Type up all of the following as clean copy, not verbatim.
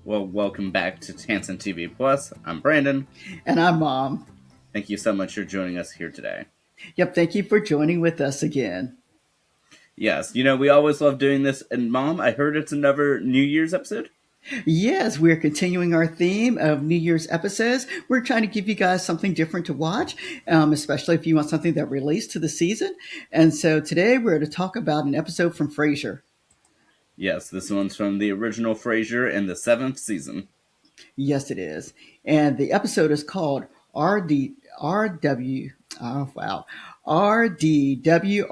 Well, welcome back to Tansson TV Plus. I'm Brandon. And I'm Mom. Thank you so much for joining us here today. Yep, thank you for joining with us again. Yes, we always love doing this. And Mom, I heard it's another New Year's episode? Yes, we're continuing our theme of New Year's episodes. We're trying to give you guys something different to watch, especially if you want something that relates to the season. And so today we're going to talk about an episode from Frasier. Yes, this one's from the original Frasier in the 7th season. Yes, it is. And the episode is called RW. Oh, wow. RDWRER.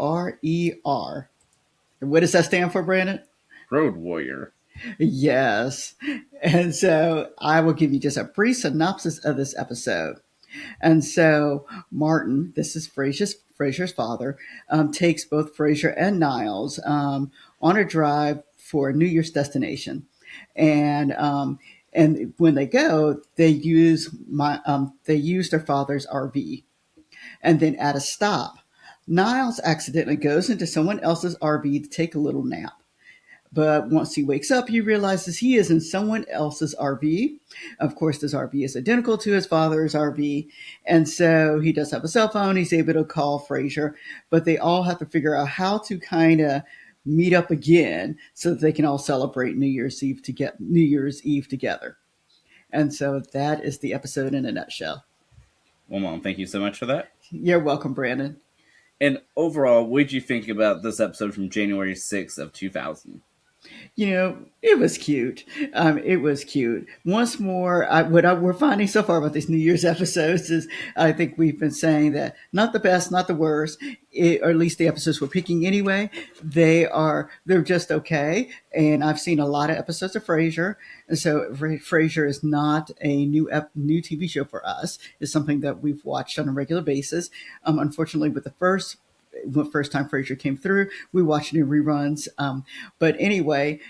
What does that stand for, Brandon? Road Warrior. Yes. And so I will give you just a brief synopsis of this episode. And so Martin, this is Frasier's father, takes both Frasier and Niles on a drive for a New Year's destination. And when they go, they use their father's RV. And then at a stop, Niles accidentally goes into someone else's RV to take a little nap. But once he wakes up, he realizes he is in someone else's RV. Of course, this RV is identical to his father's RV. And so he does have a cell phone. He's able to call Frasier, but they all have to figure out how to kind of meet up again so that they can all celebrate New Year's Eve together. And so that is the episode in a nutshell. Well, Mom, thank you so much for that. You're welcome, Brandon. And overall, what did you think about this episode from January 6th of 2000? It was cute. It was cute. Once more, we're finding so far about these New Year's episodes is I think we've been saying that not the best, not the worst, or at least the episodes we're picking anyway. They're just okay. And I've seen a lot of episodes of Frasier, and so Frasier is not a new TV show for us. It's something that we've watched on a regular basis. Unfortunately, with the first time Frasier came through. We watched it in reruns. But anyway,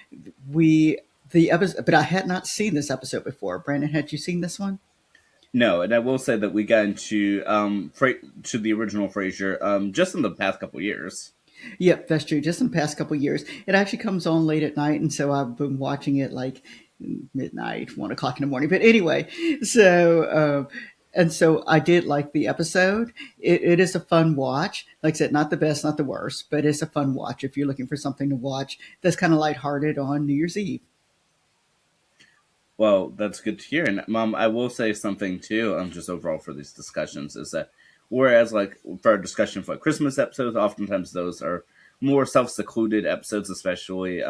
but I had not seen this episode before. Brandon, had you seen this one? No, and I will say that we got into to the original Frasier just in the past couple years. Yep, that's true. Just in the past couple of years, it actually comes on late at night, and so I've been watching it like midnight, 1 o'clock in the morning. But anyway, so I did like the episode. It is a fun watch. Like I said, not the best, not the worst, but it's a fun watch if you're looking for something to watch that's kind of lighthearted on New Year's Eve. Well, that's good to hear. And Mom, I will say something too, just overall for these discussions is that whereas like for our discussion for Christmas episodes, oftentimes those are more self-secluded episodes, especially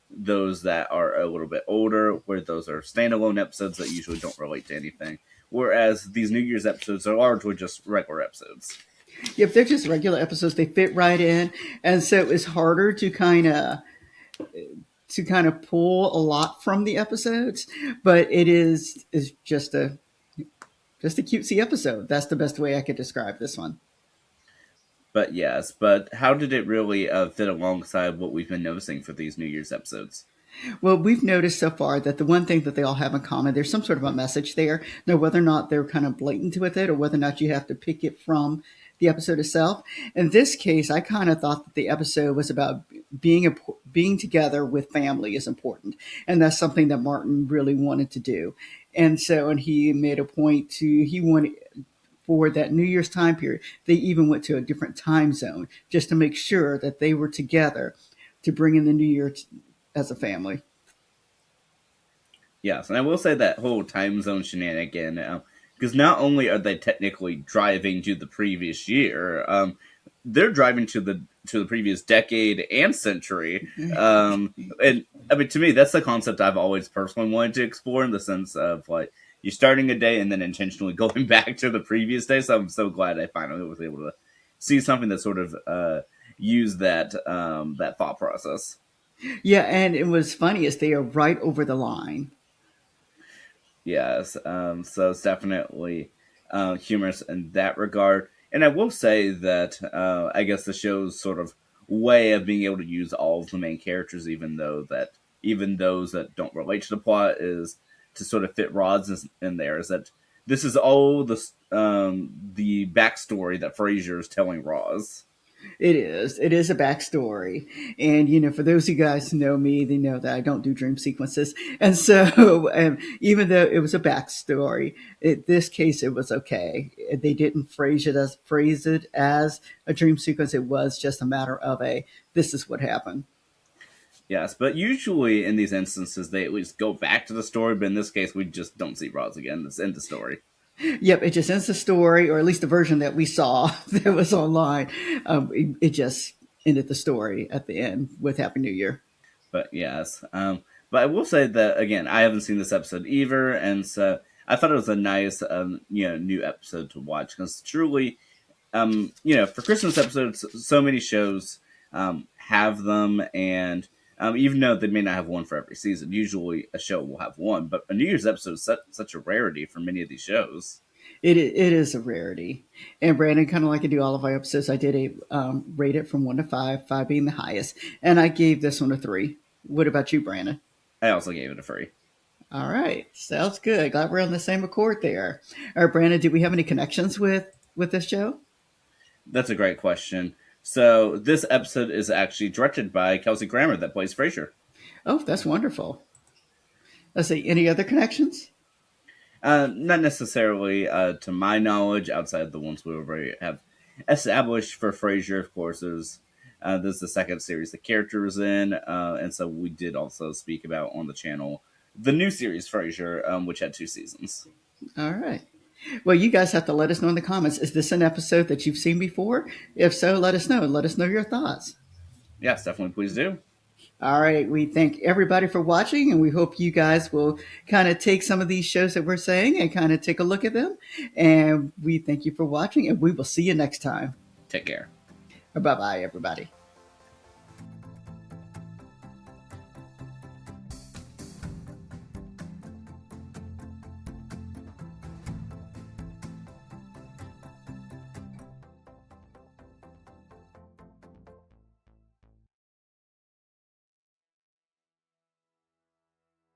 those that are a little bit older, where those are standalone episodes that usually don't relate to anything. Whereas these New Year's episodes are largely just regular episodes. If they're just regular episodes, they fit right in, and so it's harder to kind of pull a lot from the episodes, but it is just a cutesy episode. That's the best way I could describe this one. But yes, but how did it really fit alongside what we've been noticing for these New Year's episodes? Well, we've noticed so far that the one thing that they all have in common, there's some sort of a message there. Now, whether or not they're kind of blatant with it or whether or not you have to pick it from the episode itself. In this case, I kind of thought that the episode was about being together with family is important. And that's something that Martin really wanted to do. And he made a point he wanted, for that New Year's time period, they even went to a different time zone just to make sure that they were together to bring in the New Year as a family. Yes, and I will say that whole time zone shenanigan, because not only are they technically driving to the previous year, they're driving to the previous decade and century. And I mean, to me, that's the concept I've always personally wanted to explore in the sense of like you're starting a day and then intentionally going back to the previous day. So I'm so glad I finally was able to see something that sort of used that thought process. Yeah, and it was funny as they are right over the line. Yes, so it's definitely humorous in that regard. And I will say that I guess the show's sort of way of being able to use all of the main characters, even those that don't relate to the plot, is to sort of fit rods in there. Is that this is all the backstory that Frasier is telling Roz. It is. It is a backstory. And, for those of you guys who know me, they know that I don't do dream sequences. And so, even though it was a backstory, in this case, it was okay. They didn't phrase it as a dream sequence. It was just a matter of this is what happened. Yes, but usually in these instances, they at least go back to the story. But in this case, we just don't see Roz again. It's in the story. Yep, it just ends the story, or at least the version that we saw that was online. It just ended the story at the end with Happy New Year. But yes, but I will say that again, I haven't seen this episode either, and so I thought it was a nice, new episode to watch because truly, for Christmas episodes, so many shows have them, and even though they may not have one for every season, usually a show will have one. But a New Year's episode is such a rarity for many of these shows. It is a rarity. And Brandon, kind of like I do all of our episodes, I did rate it from 1 to 5, 5 being the highest, and I gave this one a 3. What about you, Brandon? I also gave it a free. All right, sounds good. Glad we're on the same accord there. All right, Brandon, do we have any connections with this show? That's a great question. So this episode is actually directed by Kelsey Grammer that plays Frasier. Oh, that's wonderful. Let's see, any other connections? Not necessarily to my knowledge, outside of the ones we already have established for Frasier. Of course, there's the second series the character is in, and so we did also speak about on the channel the new series Frasier, which had 2 seasons. All right. Well, you guys have to let us know in the comments. Is this an episode that you've seen before? If so, let us know. Let us know your thoughts. Yes, definitely, please do. All right. We thank everybody for watching, and we hope you guys will kind of take some of these shows that we're saying and kind of take a look at them. And we thank you for watching, and we will see you next time. Take care. Bye bye, everybody.